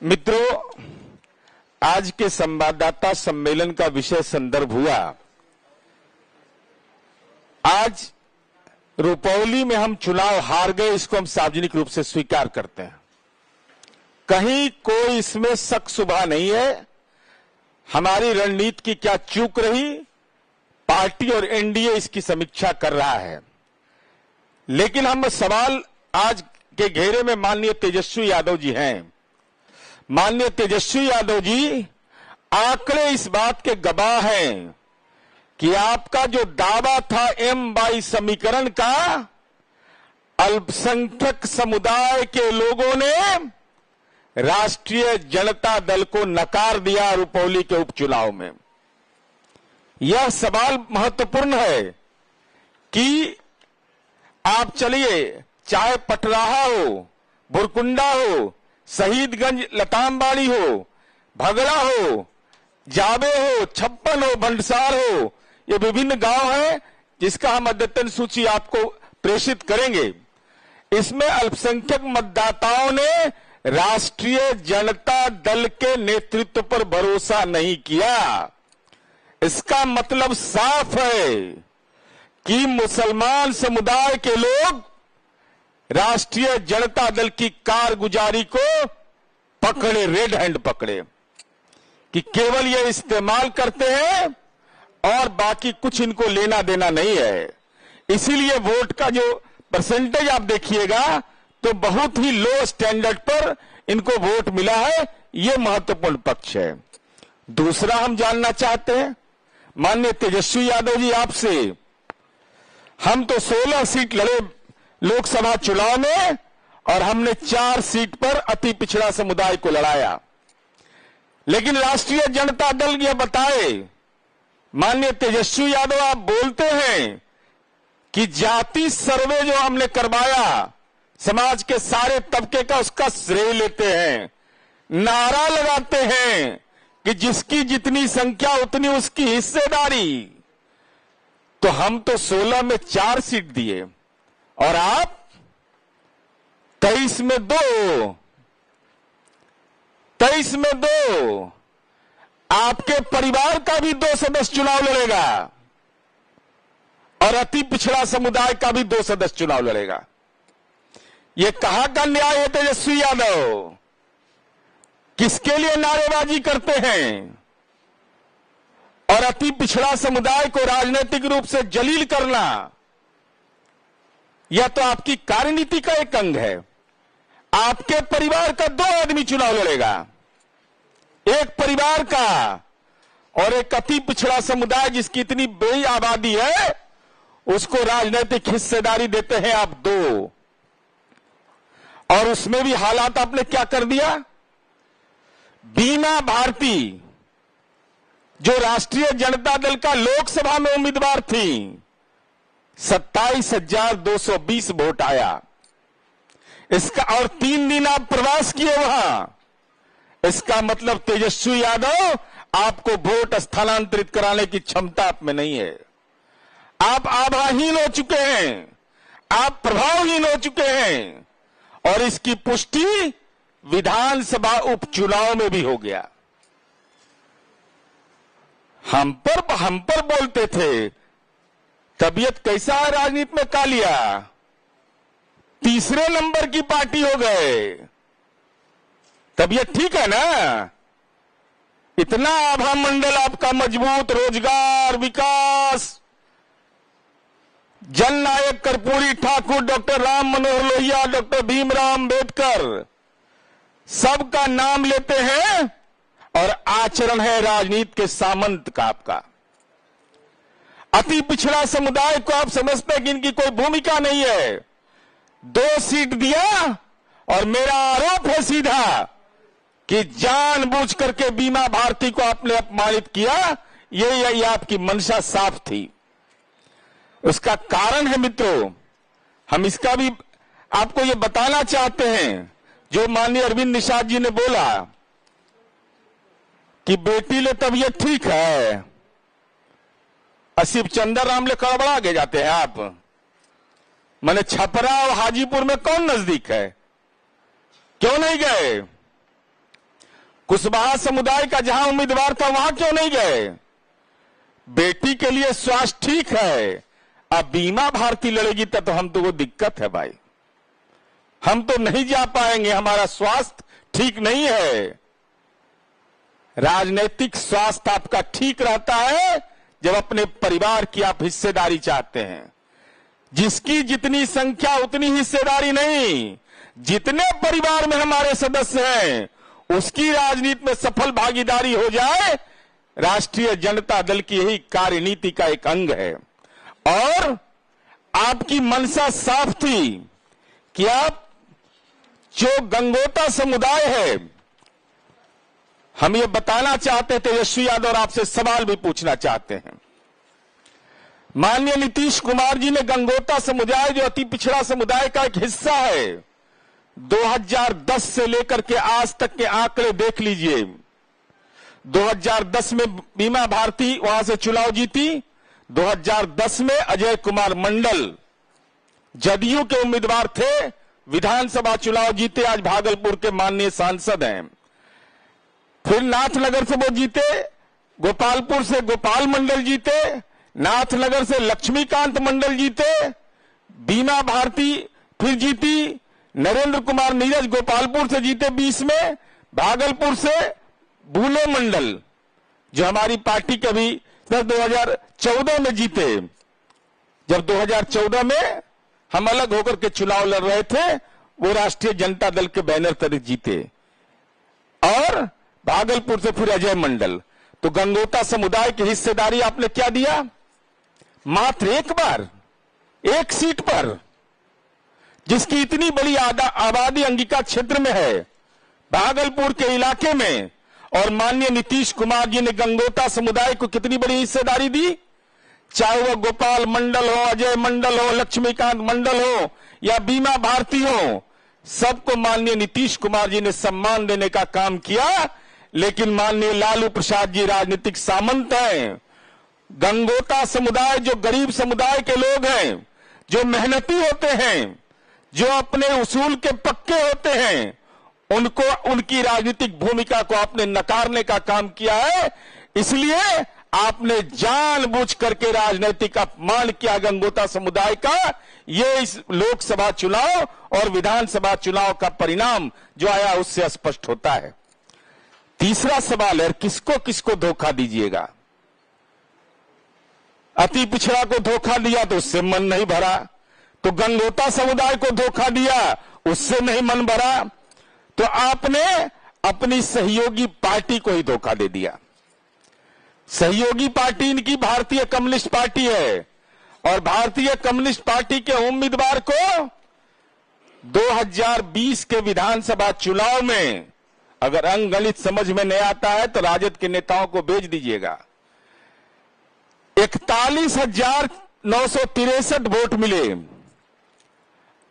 मित्रों, आज के संवाददाता सम्मेलन का विषय संदर्भ हुआ। आज रुपौली में हम चुनाव हार गए, इसको हम सार्वजनिक रूप से स्वीकार करते हैं। कहीं कोई इसमें शक शुबा नहीं है। हमारी रणनीति की क्या चूक रही, पार्टी और एनडीए इसकी समीक्षा कर रहा है। लेकिन हम सवाल आज के घेरे में माननीय तेजस्वी यादव जी हैं। माननीय तेजस्वी यादव जी आंकड़े इस बात के गवाह हैं कि आपका जो दावा था M22 समीकरण का, अल्पसंख्यक समुदाय के लोगों ने राष्ट्रीय जनता दल को नकार दिया रुपौली के उपचुनाव में। यह सवाल महत्वपूर्ण है कि आप चलिए, चाहे पटराहा हो, बुरकुंडा हो, शहीदगंज लतामबाड़ी हो, भगड़ा हो, जावे हो, छप्पन हो, भंडसार हो, ये विभिन्न गांव हैं जिसका हम अद्यतन सूची आपको प्रेषित करेंगे। इसमें अल्पसंख्यक मतदाताओं ने राष्ट्रीय जनता दल के नेतृत्व पर भरोसा नहीं किया। इसका मतलब साफ है कि मुसलमान समुदाय के लोग राष्ट्रीय जनता दल की कारगुजारी को पकड़े, रेड हैंड पकड़े, कि केवल ये इस्तेमाल करते हैं और बाकी कुछ इनको लेना देना नहीं है। इसीलिए वोट का जो परसेंटेज आप देखिएगा तो बहुत ही लो स्टैंडर्ड पर इनको वोट मिला है। ये महत्वपूर्ण पक्ष है। दूसरा हम जानना चाहते हैं माननीय तेजस्वी यादव जी आपसे, हम तो 16 सीट लड़े लोकसभा चुनाव में और हमने 4 सीट पर अति पिछड़ा समुदाय को लड़ाया। लेकिन राष्ट्रीय जनता दल ये बताए, माननीय तेजस्वी यादव आप बोलते हैं कि जाति सर्वे जो हमने करवाया समाज के सारे तबके का, उसका श्रेय लेते हैं, नारा लगाते हैं कि जिसकी जितनी संख्या उतनी उसकी हिस्सेदारी। तो हम तो 16 में 4 सीट दिए और आप 23 में 2, 23 में 2। आपके परिवार का भी 2 सदस्य चुनाव लड़ेगा और अति पिछड़ा समुदाय का भी 2 सदस्य चुनाव लड़ेगा। यह कहां का न्याय है तेजस्वी यादव? किसके लिए नारेबाजी करते हैं? और अति पिछड़ा समुदाय को राजनीतिक रूप से जलील करना, यह तो आपकी कार्यनीति का एक अंग है। आपके परिवार का 2 आदमी चुनाव लड़ेगा, एक परिवार का, और एक अति पिछड़ा समुदाय जिसकी इतनी बड़ी आबादी है उसको राजनीतिक हिस्सेदारी देते हैं आप 2। और उसमें भी हालात आपने क्या कर दिया। बीमा भारती जो राष्ट्रीय जनता दल का लोकसभा में उम्मीदवार थी, 27,220 वोट आया इसका, और 3 दिन आप प्रवास किए वहां। इसका मतलब तेजस्वी यादव आपको वोट स्थानांतरित कराने की क्षमता आप में नहीं है। आप आभाहीन हो चुके हैं, आप प्रभावहीन हो चुके हैं, और इसकी पुष्टि विधानसभा उपचुनाव में भी हो गया। हम पर बोलते थे तबीयत कैसा है राजनीति में, कालिया 3रे नंबर की पार्टी हो गए। तबीयत ठीक है ना? इतना आभा मंडल आपका मजबूत, रोजगार, विकास, जननायक कर्पूरी ठाकुर, डॉक्टर राम मनोहर लोहिया, डॉक्टर भीमराव अंबेडकर, सबका नाम लेते हैं और आचरण है राजनीति के सामंत का आपका। अति पिछड़ा समुदाय को आप समझते हैं कि इनकी कोई भूमिका नहीं है। 2 सीट दिया और मेरा आरोप है सीधा कि जानबूझ करके बीमा भारती को आपने अपमानित किया। यही आपकी मंशा साफ थी। उसका कारण है मित्रों, हम इसका भी आपको ये बताना चाहते हैं, जो माननीय अरविंद निषाद जी ने बोला कि बेटी ले तबीयत ठीक है, असीफ चंदर राम ले कड़बड़ा के जाते हैं आप। मैंने छपरा और हाजीपुर में कौन नजदीक है? क्यों नहीं गए? कुशवाहा समुदाय का जहां उम्मीदवार था वहां क्यों नहीं गए? बेटी के लिए स्वास्थ्य ठीक है, अब बीमा भारती लड़ेगी तो हम तो वो दिक्कत है भाई, हम तो नहीं जा पाएंगे, हमारा स्वास्थ्य ठीक नहीं है। राजनीतिक स्वास्थ्य आपका ठीक रहता है जब अपने परिवार की आप हिस्सेदारी चाहते हैं। जिसकी जितनी संख्या उतनी हिस्सेदारी नहीं, जितने परिवार में हमारे सदस्य हैं उसकी राजनीति में सफल भागीदारी हो जाए, राष्ट्रीय जनता दल की यही कार्यनीति का एक अंग है। और आपकी मंशा साफ थी कि आप जो गंगोता समुदाय है, हम ये बताना चाहते थे, तेजस्वी यादव और आपसे सवाल भी पूछना चाहते हैं। माननीय नीतीश कुमार जी ने गंगोता समुदाय जो अति पिछड़ा समुदाय का एक हिस्सा है, 2010 से लेकर के आज तक के आंकड़े देख लीजिए। 2010 में बीमा भारती वहां से चुनाव जीती, 2010 में अजय कुमार मंडल जदयू के उम्मीदवार थे, विधानसभा चुनाव जीते, आज भागलपुर के माननीय सांसद हैं। फिर नाथनगर से वो जीते, गोपालपुर से गोपाल मंडल जीते, नाथनगर से लक्ष्मीकांत मंडल जीते, बीमा भारती फिर जीती, नरेंद्र कुमार नीरज गोपालपुर से जीते 20 में, भागलपुर से भूले मंडल जो हमारी पार्टी के भी 2014 में जीते। जब 2014 में हम अलग होकर के चुनाव लड़ रहे थे, वो राष्ट्रीय जनता दल के बैनर तले जीते। और भागलपुर से फिर अजय मंडल। तो गंगोता समुदाय की हिस्सेदारी आपने क्या दिया? मात्र एक बार, एक सीट पर, जिसकी इतनी बड़ी आबादी अंगिका क्षेत्र में है, भागलपुर के इलाके में। और माननीय नीतीश कुमार जी ने गंगोता समुदाय को कितनी बड़ी हिस्सेदारी दी, चाहे वह गोपाल मंडल हो, अजय मंडल हो, लक्ष्मीकांत मंडल हो या बीमा भारती हो, सबको माननीय नीतीश कुमार जी ने सम्मान देने का काम किया। लेकिन माननीय लालू प्रसाद जी राजनीतिक सामंत हैं। गंगोता समुदाय जो गरीब समुदाय के लोग हैं, जो मेहनती होते हैं, जो अपने उसूल के पक्के होते हैं, उनको उनकी राजनीतिक भूमिका को आपने नकारने का काम किया है। इसलिए आपने जानबूझ करके राजनीतिक अपमान किया गंगोता समुदाय का। ये इस लोकसभा चुनाव और विधानसभा चुनाव का परिणाम जो आया उससे स्पष्ट होता है। तीसरा सवाल है, किसको किसको धोखा दीजिएगा? अति पिछड़ा को धोखा दिया तो उससे मन नहीं भरा, तो गंगोता समुदाय को धोखा दिया उससे नहीं मन भरा, तो आपने अपनी सहयोगी पार्टी को ही धोखा दे दिया। सहयोगी पार्टी इनकी भारतीय कम्युनिस्ट पार्टी है, और भारतीय कम्युनिस्ट पार्टी के उम्मीदवार को 2020 के विधानसभा चुनाव में, अगर अंकगणित समझ में नहीं आता है तो राजद के नेताओं को भेज दीजिएगा, 41,963 वोट मिले।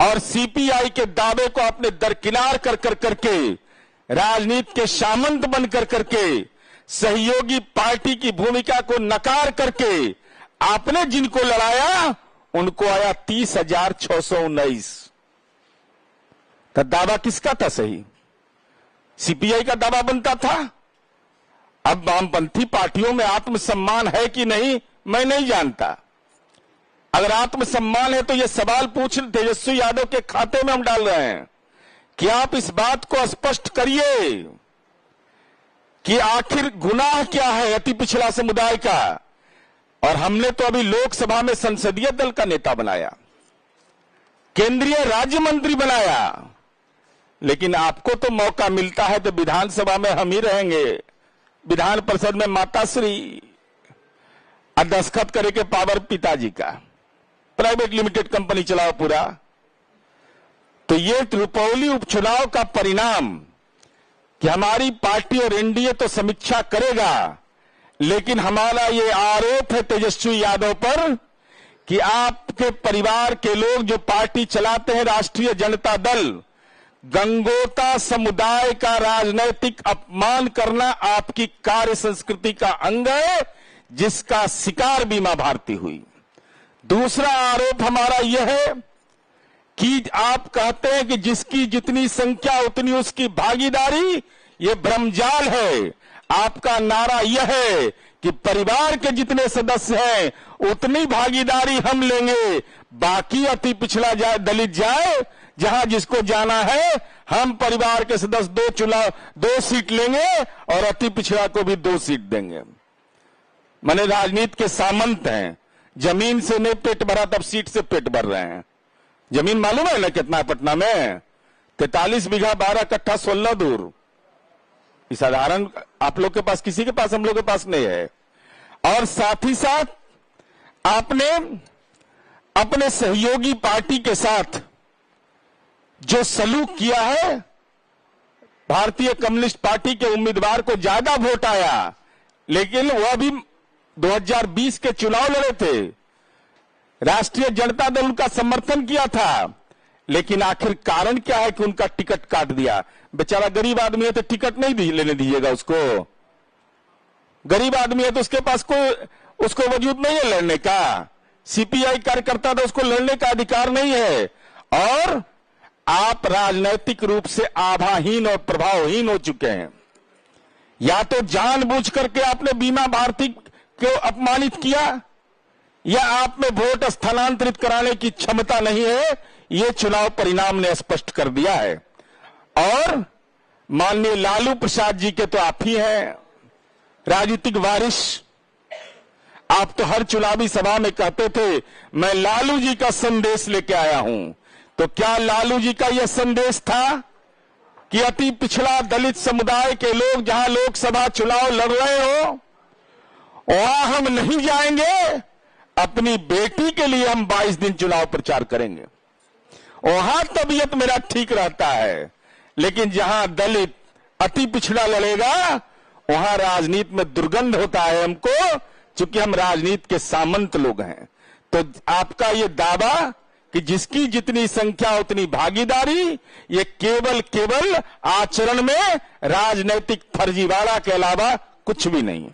और सीपीआई के दावे को आपने दरकिनार कर करके, राजनीति के सामंत बन करके, सहयोगी पार्टी की भूमिका को नकार करके आपने जिनको लड़ाया उनको आया 30,619। तो दावा किसका था सही? सीपीआई का दावा बनता था। अब वामपंथी पार्टियों में आत्मसम्मान है कि नहीं मैं नहीं जानता। अगर आत्मसम्मान है तो यह सवाल पूछ तेजस्वी यादव के खाते में हम डाल रहे हैं कि आप इस बात को स्पष्ट करिए कि आखिर गुनाह क्या है अति पिछड़ा समुदाय का। और हमने तो अभी लोकसभा में संसदीय दल का नेता बनाया, केंद्रीय राज्य मंत्री बनाया, लेकिन आपको तो मौका मिलता है तो विधानसभा में हम ही रहेंगे। विधान परिषद में माताश्री दस्तखत करे के पावर पिताजी का, प्राइवेट लिमिटेड कंपनी चलाओ पूरा। तो ये रुपौली उपचुनाव का परिणाम कि हमारी पार्टी और एनडीए तो समीक्षा करेगा, लेकिन हमारा ये आरोप है तेजस्वी यादव पर कि आपके परिवार के लोग जो पार्टी चलाते हैं राष्ट्रीय जनता दल, गंगोता समुदाय का राजनैतिक अपमान करना आपकी कार्य संस्कृति का अंग है, जिसका शिकार बीमा भारती हुई। दूसरा आरोप हमारा यह है कि आप कहते हैं कि जिसकी जितनी संख्या उतनी उसकी भागीदारी, ये भ्रमजाल है। आपका नारा यह है कि परिवार के जितने सदस्य हैं उतनी भागीदारी हम लेंगे, बाकी अति पिछड़ा जाए, दलित जाए, जहां जिसको जाना है। हम परिवार के सदस्य 2 सीट लेंगे और अति पिछड़ा को भी 2 सीट देंगे। माने राजनीति के सामंत हैं। जमीन से नहीं पेट भरा तब सीट से पेट भर रहे हैं। जमीन मालूम है ना कितना है पटना में? 43 बीघा 12 कट्ठा 16 दूर। साधारण आप लोग के पास, किसी के पास, हम लोग के पास नहीं है। और साथ ही साथ आपने अपने सहयोगी पार्टी के साथ जो सलूक किया है, भारतीय कम्युनिस्ट पार्टी के उम्मीदवार को ज्यादा वोट आया, लेकिन वह भी 2020 के चुनाव लड़े थे, राष्ट्रीय जनता दल उनका समर्थन किया था, लेकिन आखिर कारण क्या है कि उनका टिकट काट दिया? बेचारा गरीब आदमी है तो टिकट नहीं लेने दीजिएगा उसको। गरीब आदमी है तो उसके पास उसको वजूद नहीं है लड़ने का। सीपीआई कार्यकर्ता तो उसको लड़ने का अधिकार नहीं है। और आप राजनैतिक रूप से आभाहीन और प्रभावहीन हो चुके हैं। या तो जानबूझ करके आपने बीमा भारती को अपमानित किया, या आप में वोट स्थानांतरित कराने की क्षमता नहीं है। ये चुनाव परिणाम ने स्पष्ट कर दिया है। और माननीय लालू प्रसाद जी के तो आप ही हैं राजनीतिक वारिस। आप तो हर चुनावी सभा में कहते थे मैं लालू जी का संदेश लेके आया हूं। तो क्या लालू जी का यह संदेश था कि अति पिछड़ा दलित समुदाय के लोग जहां लोकसभा चुनाव लड़ रहे हो वहां हम नहीं जाएंगे, अपनी बेटी के लिए हम 22 दिन चुनाव प्रचार करेंगे, वहां तबीयत मेरा ठीक रहता है। लेकिन जहां दलित अति पिछड़ा लड़ेगा वहां राजनीति में दुर्गंध होता है हमको, चूंकि हम राजनीति के सामंत लोग हैं। तो आपका ये दावा कि जिसकी जितनी संख्या उतनी भागीदारी, ये केवल आचरण में राजनीतिक फर्जीवाड़ा के अलावा कुछ भी नहीं।